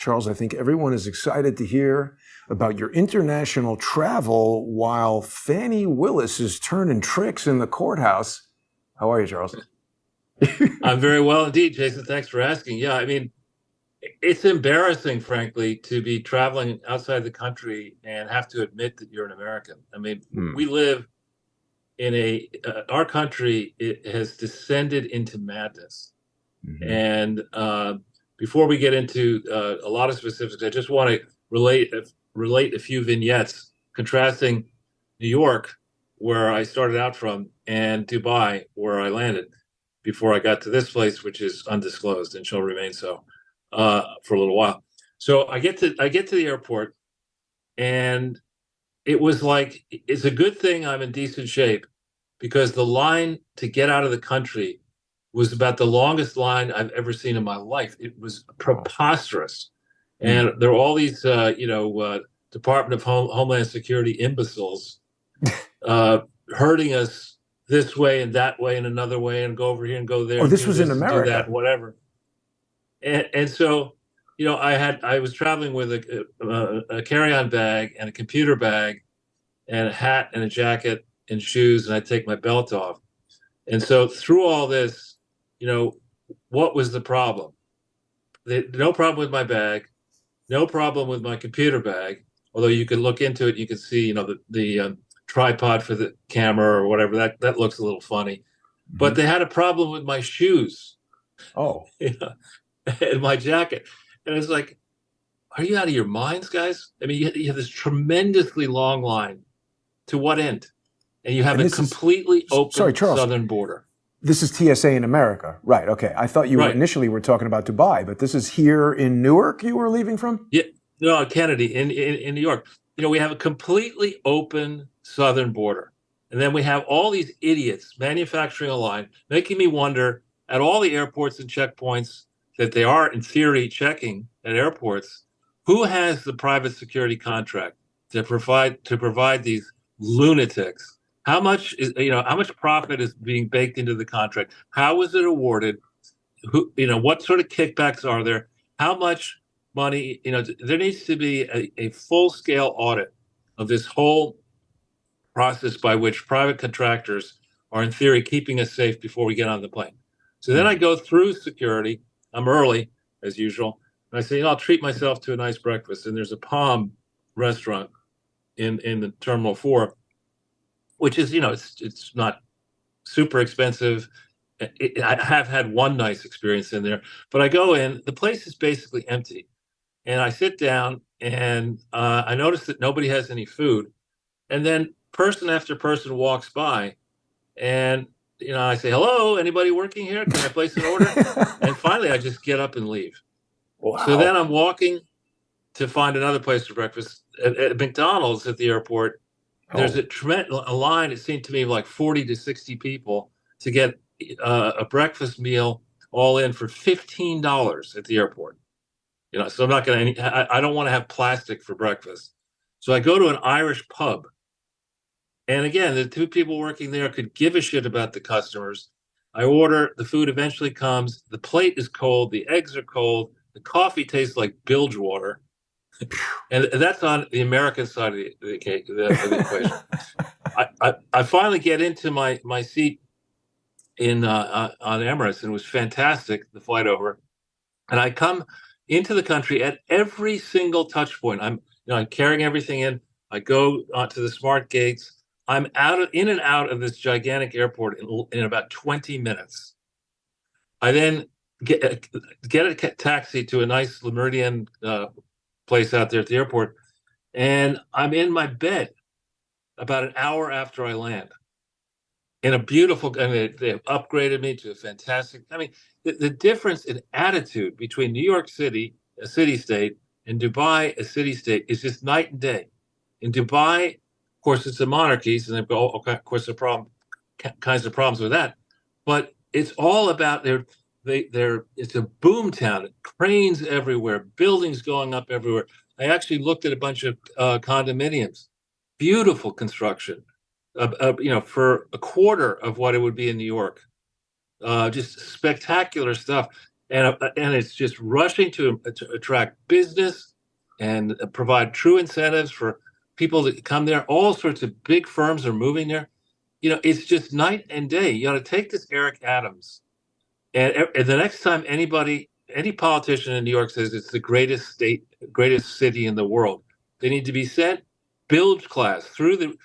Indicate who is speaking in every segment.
Speaker 1: Charles, I think everyone is excited to hear about your international travel while Fani WIllis is turning tricks in the courthouse. How are you, Charles?
Speaker 2: I'm very well indeed, Jason. Thanks for asking. Yeah, I mean, it's embarrassing, frankly, to be traveling outside the country and have to admit that you're an American. I mean, we live in our country, it has descended into madness. And before we get into a lot of specifics, I just want to relate a few vignettes contrasting New York, where I started out from, and Dubai, where I landed before I got to this place, which is undisclosed and shall remain so for a little while. So I get to the airport, and it was like, it's a good thing I'm in decent shape, because the line to get out of the country was about the longest line I've ever seen in my life. It was preposterous. And there were all these, Department of Homeland Security imbeciles hurting us this way and that way and another way, and go over here and go there.
Speaker 1: Oh, this was in America.
Speaker 2: Do that, whatever. And so, I was traveling with a carry-on bag and a computer bag and a hat and a jacket and shoes, and I take my belt off. And so through all this, what was the problem? No problem with my bag, no problem with my computer bag, although you could look into it, you could see, the tripod for the camera or whatever, that looks a little funny. But they had a problem with my shoes.
Speaker 1: Oh.
Speaker 2: And my jacket. And it's like, are you out of your minds, guys? I mean, you have this tremendously long line. To what end? And you have a completely open southern border.
Speaker 1: This is TSA in America. Right, okay. I thought you initially were talking about Dubai, but this is here in Newark you were leaving from?
Speaker 2: Yeah, no, Kennedy, in New York. We have a completely open southern border. And then we have all these idiots manufacturing a line, making me wonder, at all the airports and checkpoints that they are, in theory, checking at airports, who has the private security contract to provide these lunatics? How much profit is being baked into the contract? How is it awarded? What sort of kickbacks are there? How much money? There needs to be a full-scale audit of this whole process by which private contractors are, in theory, keeping us safe before we get on the plane. So then I go through security. I'm early, as usual. And I say, I'll treat myself to a nice breakfast. And there's a Palm restaurant in the Terminal 4, which is, it's not super expensive. I have had one nice experience in there, but I go in, the place is basically empty. And I sit down, and I notice that nobody has any food. And then person after person walks by, and I say, hello, anybody working here? Can I place an order? And finally, I just get up and leave. Wow. So then I'm walking to find another place for breakfast. At McDonald's at the airport, there's a line, it seemed to me, of like 40 to 60 people to get a breakfast meal all in for $15 at the airport. So I'm not going to, I don't want to have plastic for breakfast. So I go to an Irish pub. And again, the two people working there could give a shit about the customers. I order, the food eventually comes, the plate is cold, the eggs are cold, the coffee tastes like bilge water. And that's on the American side of the equation. I finally get into my seat on Emirates, and it was fantastic, the flight over. And I come into the country at every single touch point. I'm carrying everything in. I go onto the smart gates. I'm in and out of this gigantic airport in about 20 minutes. I then get a taxi to a nice Le Meridien place out there at the airport, and I'm in my bed about an hour after I land. In a beautiful, they have upgraded me to a fantastic. I mean, the difference in attitude between New York City, a city-state, and Dubai, a city-state, is just night and day. In Dubai, of course, it's a monarchy, so they've got, of course, kinds of problems with that. But it's all about it's a boom town, cranes everywhere, buildings going up everywhere. I actually looked at a bunch of condominiums, beautiful construction, for a quarter of what it would be in New York. Just spectacular stuff. and it's just rushing to attract business and provide true incentives for people to come there. All sorts of big firms are moving there. It's just night and day. You got to take this Eric Adams, and the next time any politician in New York says it's the greatest city in the world, they need to be sent bilge class through the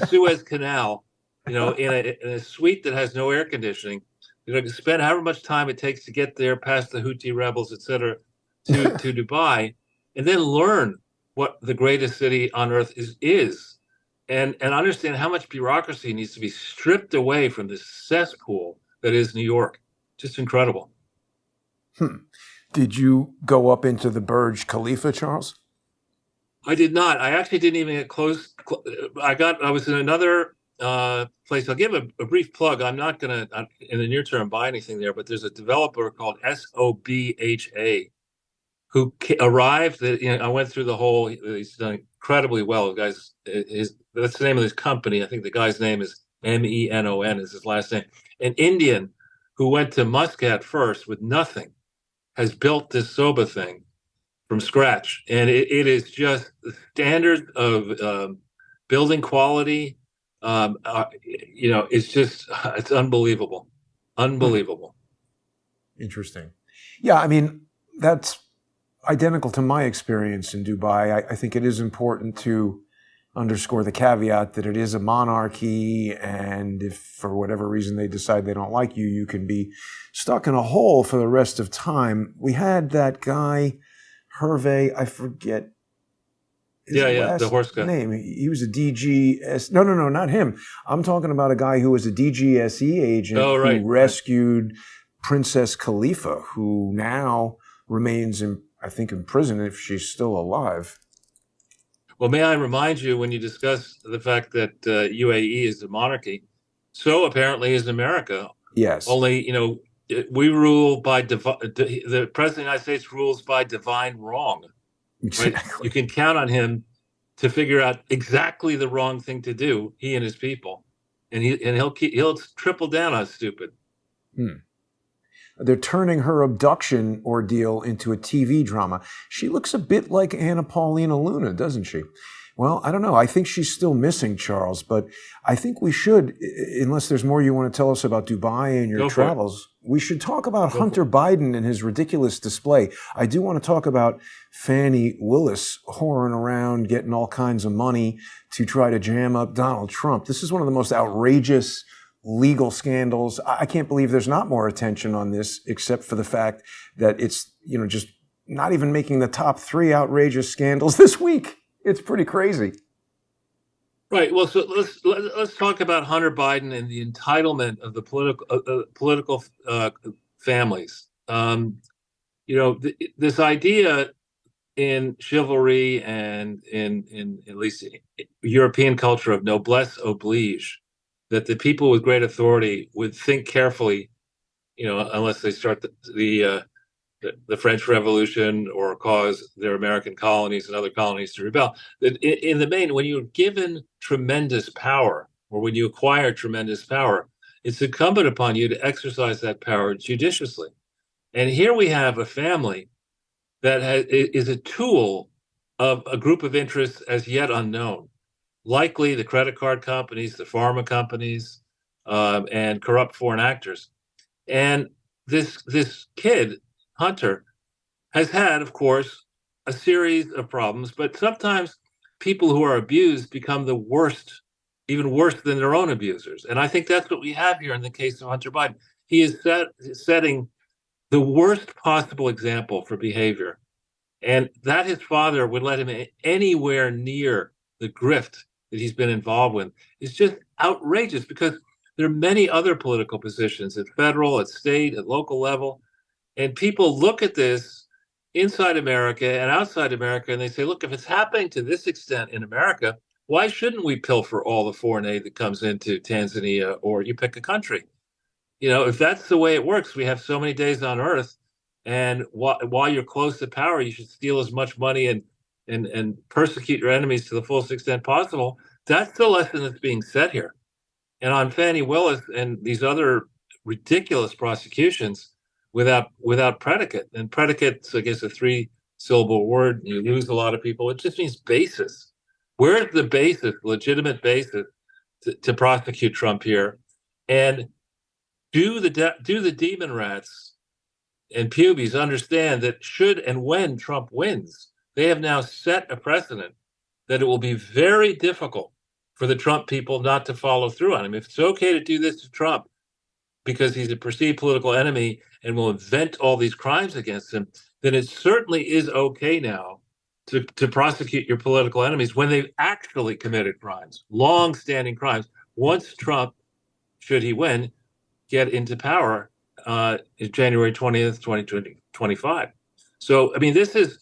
Speaker 2: Suez Canal, in a suite that has no air conditioning. Spend however much time it takes to get there past the Houthi rebels, et cetera, to Dubai, and then learn what the greatest city on earth is, and understand how much bureaucracy needs to be stripped away from this cesspool that is New York. Just incredible.
Speaker 1: Did you go up into the Burj Khalifa, Charles?
Speaker 2: I did not. I actually didn't even get close. I was in another place. I'll give a brief plug. I'm not going to, in the near term, buy anything there, but there's a developer called SOBHA who arrived. I went through the whole. He's done incredibly well. The guy's that's the name of his company. I think the guy's name is MENON is his last name. An Indian who went to Muscat first with nothing has built this SOBA thing from scratch, and it is just the standard of building quality. It's unbelievable.
Speaker 1: Interesting. Yeah, I mean, that's identical to my experience in Dubai. I think it is important to underscore the caveat that it is a monarchy, and if for whatever reason they decide they don't like you, you can be stuck in a hole for the rest of time. We had that guy, Hervé, I forget his last
Speaker 2: the horse guy
Speaker 1: name. He was a DGS. No, not him. I'm talking about a guy who was a DGSE agent who rescued Princess Khalifa, who now remains in prison if she's still alive.
Speaker 2: Well, may I remind you, when you discuss the fact that UAE is a monarchy, so apparently is America.
Speaker 1: Yes.
Speaker 2: Only, we rule by the President of the United States rules by divine wrong. Right?
Speaker 1: Exactly.
Speaker 2: You can count on him to figure out exactly the wrong thing to do, he and his people, and he'll triple down on stupid.
Speaker 1: They're turning her abduction ordeal into a TV drama. She looks a bit like Anna Paulina Luna, doesn't she? Well, I don't know. I think she's still missing, Charles, but I think we should, unless there's more you want to tell us about Dubai and your travels, we should talk about Hunter Biden and his ridiculous display. I do want to talk about Fani WIllis whoring around, getting all kinds of money to try to jam up Donald Trump. This is one of the most outrageous legal scandals. I can't believe there's not more attention on this, except for the fact that it's, just not even making the top 3 outrageous scandals this week. It's pretty crazy.
Speaker 2: Right. Well, so let's talk about Hunter Biden and the entitlement of the political families. This idea in chivalry and in at least European culture of noblesse oblige, that the people with great authority would think carefully, unless they start the French Revolution or cause their American colonies and other colonies to rebel. That in the main, when you're given tremendous power or when you acquire tremendous power, it's incumbent upon you to exercise that power judiciously. And here we have a family that is a tool of a group of interests as yet unknown. Likely the credit card companies, the pharma companies, and corrupt foreign actors. And this kid, Hunter, has had, of course, a series of problems, but sometimes people who are abused become the worst, even worse than their own abusers. And I think that's what we have here in the case of Hunter Biden. He is setting the worst possible example for behavior. And that his father would let him anywhere near the grift that he's been involved with is just outrageous, because there are many other political positions at federal, at state, at local level. And people look at this inside America and outside America, and they say, look, if it's happening to this extent in America, why shouldn't we pilfer all the foreign aid that comes into Tanzania, or you pick a country? If that's the way it works, we have so many days on earth, and while you're close to power, you should steal as much money and persecute your enemies to the fullest extent possible. That's the lesson that's being set here. And on Fani Willis and these other ridiculous prosecutions, without predicate. And predicate's, I guess, a 3-syllable word, and you lose a lot of people. It just means basis. Where's the basis, legitimate basis, to prosecute Trump here? And do the demon rats and pubies understand that should and when Trump wins, they have now set a precedent that it will be very difficult for the Trump people not to follow through on him. If it's okay to do this to Trump because he's a perceived political enemy and will invent all these crimes against him, then it certainly is okay now to prosecute your political enemies when they've actually committed crimes, long-standing crimes. Once Trump, should he win, get into power in January 20th, 2025. So, I mean, this is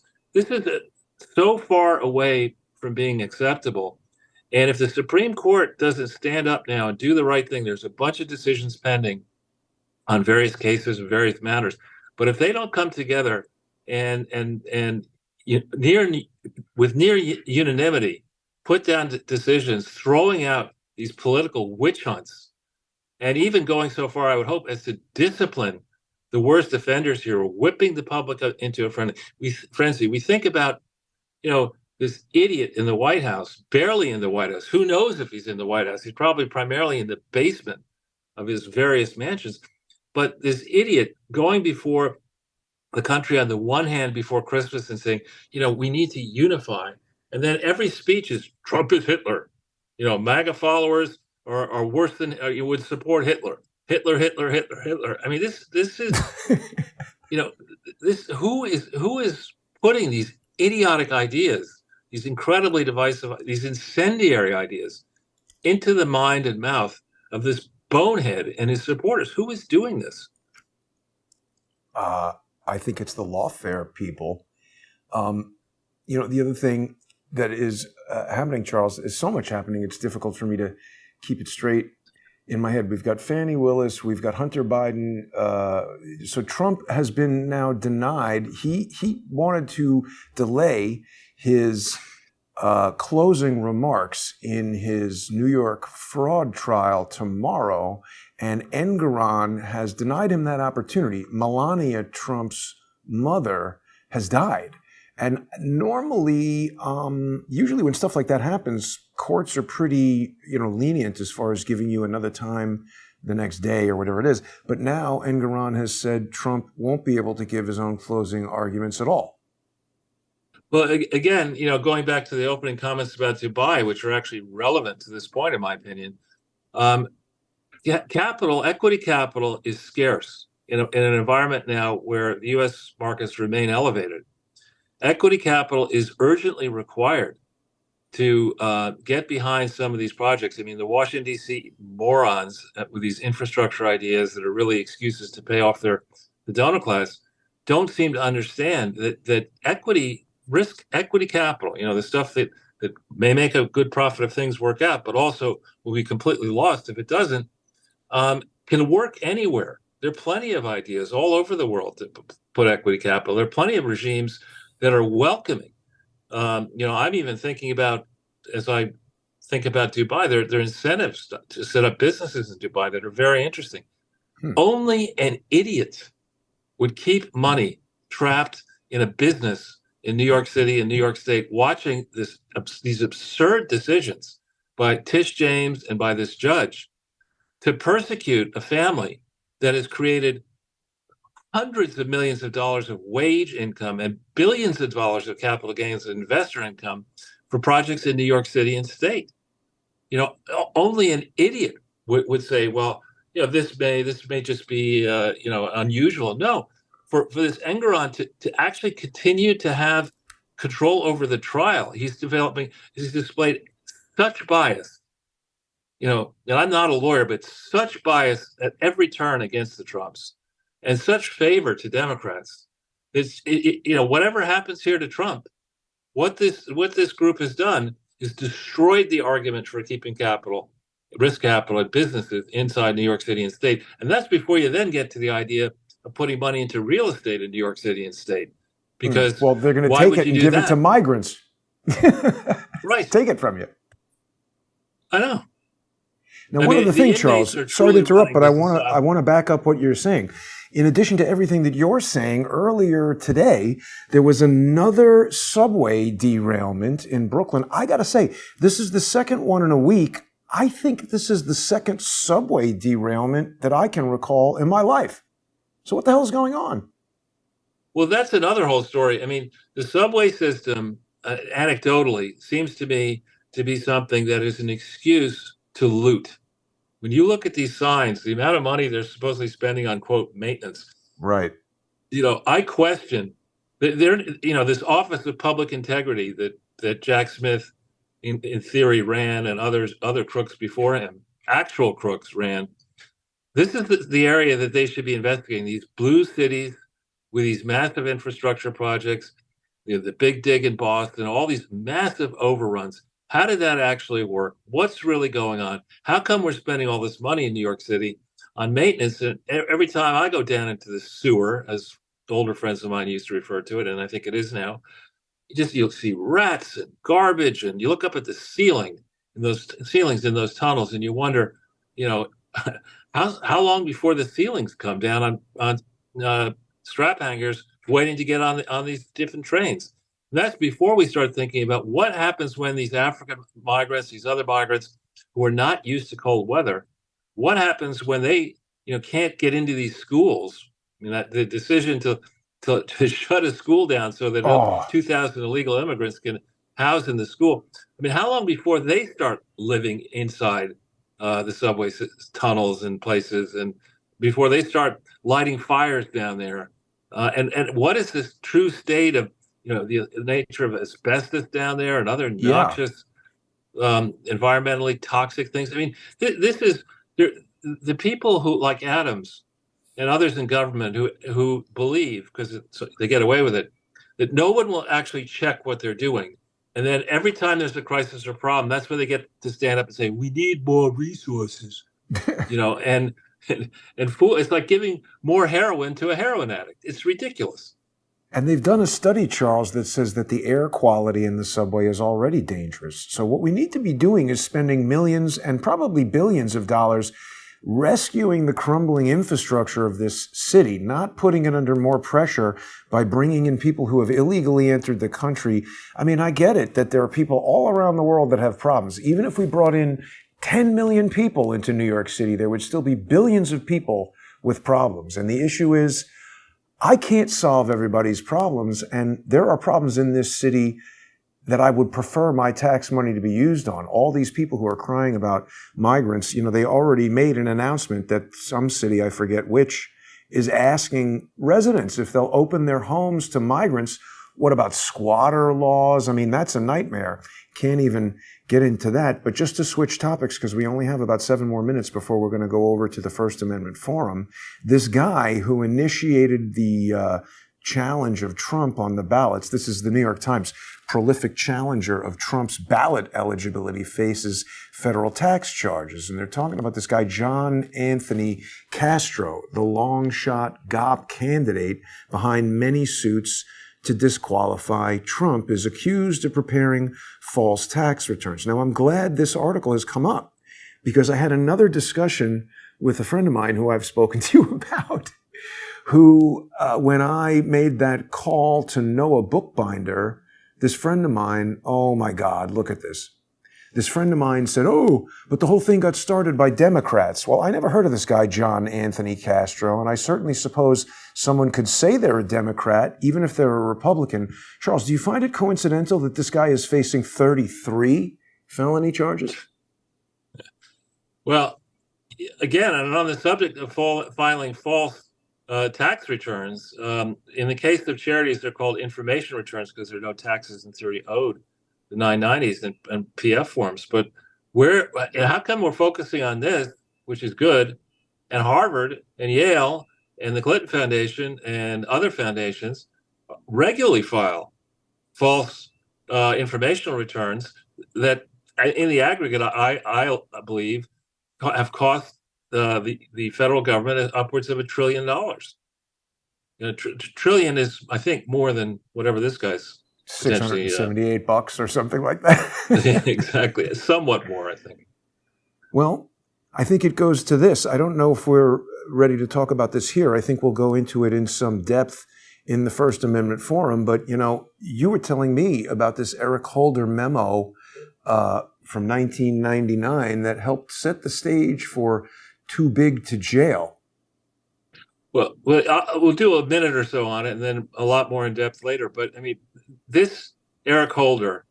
Speaker 2: so far away from being acceptable. And if the Supreme Court doesn't stand up now and do the right thing, there's a bunch of decisions pending on various cases and various matters. But if they don't come together and with near unanimity, put down decisions, throwing out these political witch hunts, and even going so far, I would hope, as to discipline the worst offenders here, whipping the public into a frenzy. We think about, this idiot in the White House, barely in the White House. Who knows if he's in the White House? He's probably primarily in the basement of his various mansions. But this idiot going before the country on the one hand before Christmas and saying, we need to unify. And then every speech is Trump is Hitler. MAGA followers are worse than you would support Hitler. Hitler. I mean, this is, who is putting these idiotic ideas, these incredibly divisive, these incendiary ideas into the mind and mouth of this bonehead and his supporters? Who is doing this?
Speaker 1: I think it's the lawfare people. The other thing that is happening, Charles, is so much happening, it's difficult for me to keep it straight in my head. We've got Fani WIllis, we've got Hunter Biden. So Trump has been now denied. He wanted to delay his closing remarks in his New York fraud trial tomorrow, and Engoron has denied him that opportunity. Melania Trump's mother has died. And normally, usually when stuff like that happens, courts are pretty, lenient as far as giving you another time the next day or whatever it is. But now Engoron has said Trump won't be able to give his own closing arguments at all.
Speaker 2: Well, again, going back to the opening comments about Dubai, which are actually relevant to this point, in my opinion, equity capital is scarce in an environment now where the U.S. markets remain elevated. Equity capital is urgently required to get behind some of these projects. I mean, the Washington, D.C. morons with these infrastructure ideas that are really excuses to pay off the donor class don't seem to understand that equity capital, the stuff that may make a good profit if things work out, but also will be completely lost if it doesn't, can work anywhere. There are plenty of ideas all over the world to put equity capital. There are plenty of regimes that are welcoming. I'm even thinking about, as I think about Dubai, there are incentives to set up businesses in Dubai that are very interesting. Only an idiot would keep money trapped in a business in New York City and New York State, watching these absurd decisions by Tish James and by this judge to persecute a family that has created hundreds of millions of dollars of wage income and billions of dollars of capital gains and investor income for projects in New York City and state. Only an idiot would say, well, this may just be unusual. No, for this Engoron to actually continue to have control over the trial, he's displayed such bias. And I'm not a lawyer, but such bias at every turn against the Trumps, and such favor to Democrats. Whatever happens here to Trump, what this group has done is destroyed the argument for keeping risk capital at businesses inside New York City and state. And that's before you then get to the idea of putting money into real estate in New York City and state. Because
Speaker 1: well, they're going to take it and give it to migrants.
Speaker 2: Right.
Speaker 1: Take it from you.
Speaker 2: I know.
Speaker 1: Now, one other thing, Charles, sorry to interrupt, but I want to back up what you're saying. in addition to everything that you're saying, earlier today, there was another subway derailment in Brooklyn. I got to say, this is the second one in a week. I think this is the second subway derailment that I can recall in my life. So what the hell is going on?
Speaker 2: Well, that's another whole story. I mean, the subway system, anecdotally, seems to me to be something that is an excuse to loot. When you look at these signs, the amount of money they're supposedly spending on, quote, maintenance,
Speaker 1: Right.
Speaker 2: I question this Office of Public Integrity that Jack Smith, in theory, ran, and other crooks before him, actual crooks, ran. This is the area that they should be investigating. These blue cities with these massive infrastructure projects, the Big Dig in Boston, all these massive overruns. How did that actually work? What's really going on? How come we're spending all this money in New York City on maintenance? And every time I go down into the sewer, as older friends of mine used to refer to it, and I think it is now, you'll see rats and garbage, and you look up at the ceiling in those ceilings in those tunnels, and you wonder, how long before the ceilings come down on strap hangers waiting to get on these different trains. And that's before we start thinking about what happens when these African migrants, these other migrants who are not used to cold weather, what happens when they can't get into these schools? I mean, the decision to shut a school down so that 2,000 illegal immigrants can house in the school. I mean, how long before they start living inside the subway tunnels and places, and before they start lighting fires down there? And what is this true state of the nature of asbestos down there and other noxious, environmentally toxic things? I mean, this is the people who, like Adams and others in government, who believe, because they get away with it, that no one will actually check what they're doing. And then every time there's a crisis or problem, that's when they get to stand up and say, we need more resources, and it's like giving more heroin to a heroin addict. It's ridiculous.
Speaker 1: And they've done a study, Charles, that says that the air quality in the subway is already dangerous. So what we need to be doing is spending millions and probably billions of dollars rescuing the crumbling infrastructure of this city, not putting it under more pressure by bringing in people who have illegally entered the country. I mean, I get it that there are people all around the world that have problems. Even if we brought in 10 million people into New York City, there would still be billions of people with problems. And the issue is, I can't solve everybody's problems, and there are problems in this city that I would prefer my tax money to be used on. All these people who are crying about migrants, they already made an announcement that some city, I forget which, is asking residents if they'll open their homes to migrants. What about squatter laws? I mean, that's a nightmare. Can't even get into that. But just to switch topics, because we only have about 7 more minutes before we're going to go over to the First Amendment Forum, this guy who initiated the challenge of Trump on the ballots, this is the New York Times, prolific challenger of Trump's ballot eligibility, faces federal tax charges. And they're talking about this guy, John Anthony Castro, the long shot GOP candidate behind many suits to disqualify Trump, is accused of preparing false tax returns. Now, I'm glad this article has come up, because I had another discussion with a friend of mine who I've spoken to you about, who, when I made that call to Noah Bookbinder, this friend of mine, oh my God, look at this. This friend of mine said, but the whole thing got started by Democrats. Well, I never heard of this guy, John Anthony Castro, and I certainly suppose someone could say they're a Democrat, even if they're a Republican. Charles, do you find it coincidental that this guy is facing 33 felony charges?
Speaker 2: Well, again, and on the subject of filing false tax returns, in the case of charities, they're called information returns because there are no taxes in theory owed, the 990s and PF forms. But how come we're focusing on this, which is good, and Harvard and Yale and the Clinton Foundation and other foundations regularly file false informational returns that, in the aggregate, I believe, have cost the federal government upwards of $1 trillion. Trillion is, I think, more than whatever this guy's
Speaker 1: $678 or something like that.
Speaker 2: Yeah, exactly. Somewhat more, I think.
Speaker 1: Well, I think it goes to this. I don't know if we're ready to talk about this here. I think we'll go into it in some depth in the First Amendment forum. But, you were telling me about this Eric Holder memo from 1999 that helped set the stage for Too Big to Jail.
Speaker 2: Well, we'll do a minute or so on it and then a lot more in depth later. But, I mean, this Eric Holder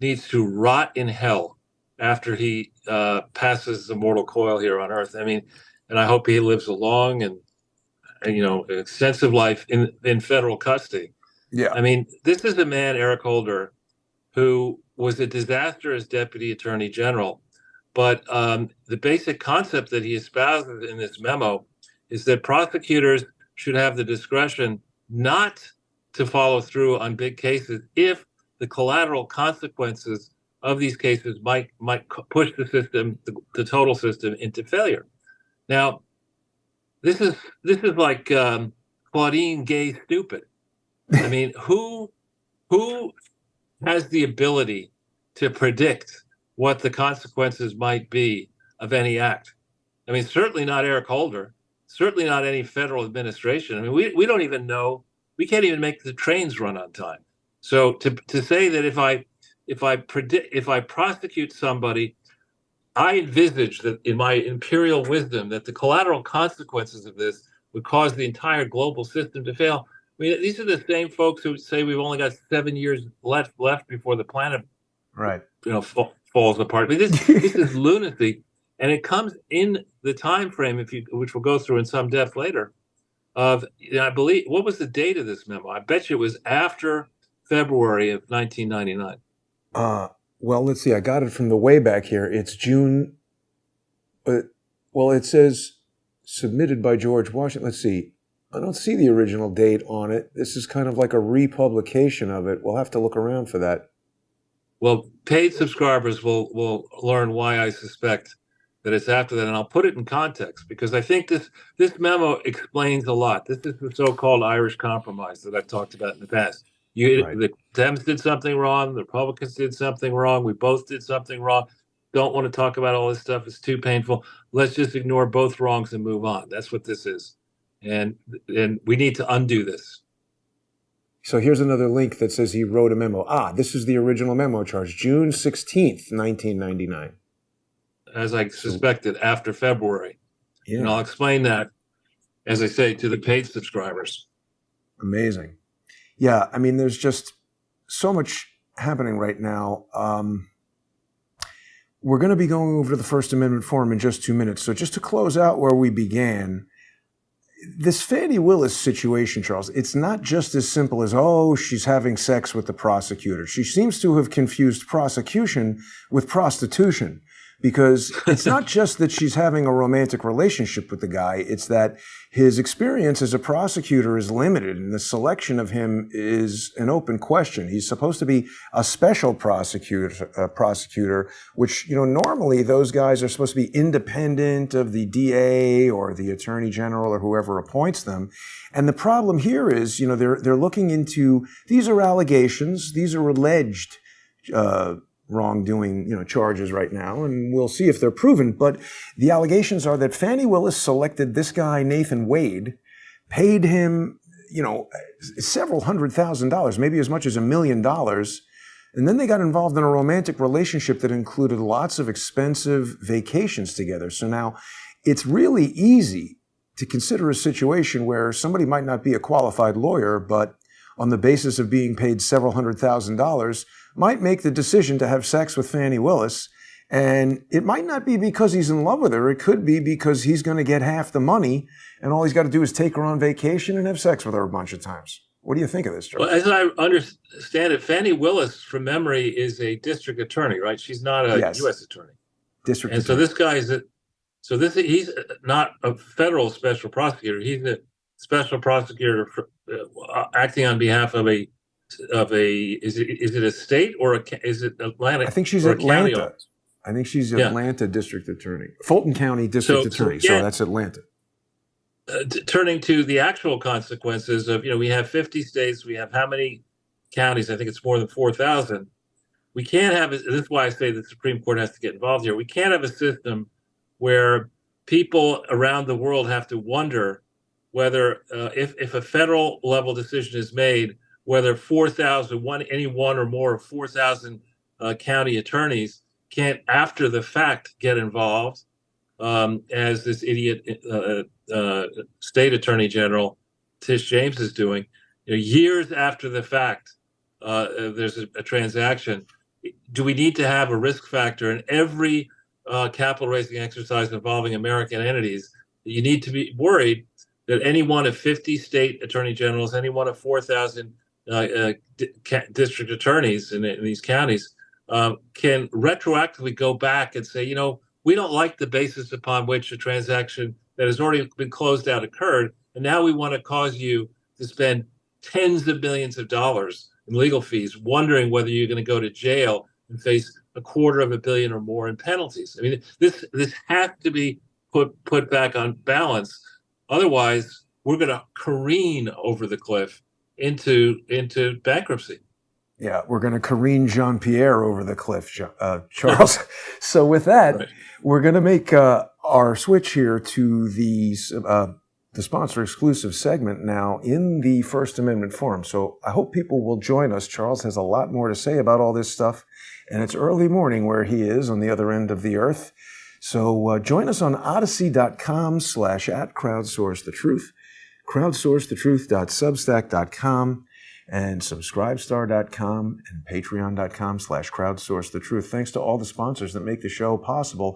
Speaker 2: needs to rot in hell after he passes the mortal coil here on Earth. I mean, and I hope he lives a long and extensive life in federal custody.
Speaker 1: Yeah.
Speaker 2: I mean, this is a man, Eric Holder, who was a disaster as Deputy Attorney General. But the basic concept that he espouses in this memo is that prosecutors should have the discretion not to follow through on big cases if the collateral consequences of these cases might push the system, the total system, into failure. Now, this is like Claudine Gay stupid. I mean, who has the ability to predict what the consequences might be of any act? I mean, certainly not Eric Holder, certainly not any federal administration. I mean, we don't even know, we can't even make the trains run on time. So to say that if I prosecute somebody, I envisage that in my imperial wisdom that the collateral consequences of this would cause the entire global system to fail. I mean, these are the same folks who say we've only got 7 years left before the planet,
Speaker 1: right,
Speaker 2: falls apart. I mean, this is lunacy, and it comes in the time frame, which we'll go through in some depth later. I believe, what was the date of this memo? I bet you it was after February of 1999.
Speaker 1: Well, let's see. I got it from the way back here. It's June. Well, it says submitted by George Washington. Let's see. I don't see the original date on it. This is kind of like a republication of it. We'll have to look around for that.
Speaker 2: Well, paid subscribers will learn why I suspect that it's after that, and I'll put it in context because I think this memo explains a lot. This is the so-called Irish Compromise that I've talked about in the past.
Speaker 1: Right.
Speaker 2: The Dems did something wrong. The Republicans did something wrong. We both did something wrong. Don't want to talk about all this stuff. It's too painful. Let's just ignore both wrongs and move on. That's what this is. And we need to undo this.
Speaker 1: So here's another link that says he wrote a memo. This is the original memo charge, June 16th, 1999.
Speaker 2: As I suspected, after February.
Speaker 1: Yeah.
Speaker 2: And I'll explain that, as I say, to the paid subscribers.
Speaker 1: Amazing. Yeah, I mean, there's just so much happening right now. We're going to be going over to the First Amendment Forum in just 2 minutes. So just to close out where we began, this Fani WIllis situation, Charles, it's not just as simple as, she's having sex with the prosecutor. She seems to have confused prosecution with prostitution. Because it's not just that she's having a romantic relationship with the guy, it's that his experience as a prosecutor is limited and the selection of him is an open question. He's supposed to be a special prosecutor, which, normally those guys are supposed to be independent of the DA or the Attorney General or whoever appoints them. And the problem here is, they're looking into, these are allegations, these are alleged wrongdoing, charges right now, and we'll see if they're proven. But the allegations are that Fani WIllis selected this guy, Nathan Wade, paid him, several $100,000, maybe as much as $1 million. And then they got involved in a romantic relationship that included lots of expensive vacations together. So now it's really easy to consider a situation where somebody might not be a qualified lawyer, but on the basis of being paid several $100,000, might make the decision to have sex with Fani WIllis. And it might not be because he's in love with her. It could be because he's going to get half the money, and all he's got to do is take her on vacation and have sex with her a bunch of times. What do you think of this, Joe?
Speaker 2: Well, as I understand it, Fani WIllis, from memory, is a district attorney, right? She's not a U.S. attorney.
Speaker 1: District
Speaker 2: attorney. So this guy he's not a federal special prosecutor. He's a special prosecutor acting on behalf of a is it a state or is it Atlanta?
Speaker 1: I think she's Atlanta. I think she's Atlanta district attorney, Fulton County district attorney. So that's Atlanta.
Speaker 2: Turning to the actual consequences of, we have 50 states, we have how many counties? I think it's more than 4,000. We can't have, this is why I say the Supreme Court has to get involved here. We can't have a system where people around the world have to wonder whether, if a federal level decision is made, whether any one or more of 4,000 county attorneys can't, after the fact, get involved, as this idiot state attorney general Tish James is doing. Years after the fact, there's a transaction. Do we need to have a risk factor in every capital raising exercise involving American entities? You need to be worried that any one of 50 state attorney generals, any one of 4,000 district attorneys in these counties can retroactively go back and say, we don't like the basis upon which a transaction that has already been closed out occurred, and now we want to cause you to spend tens of millions of dollars in legal fees, wondering whether you're going to go to jail and face $250 million or more in penalties. I mean, this has to be put back on balance. Otherwise, we're going to careen over the cliff into bankruptcy.
Speaker 1: Yeah, we're going to careen Jean-Pierre over the cliff, Charles. So with that, right, we're going to make our switch here to the sponsor-exclusive segment now in the First Amendment Forum. So I hope people will join us. Charles has a lot more to say about all this stuff, and it's early morning where he is on the other end of the earth. So join us on odyssey.com/@crowdsourcethetruth, crowdsourcethetruth.substack.com, and subscribestar.com and patreon.com/crowdsourcethetruth. Thanks to all the sponsors that make the show possible.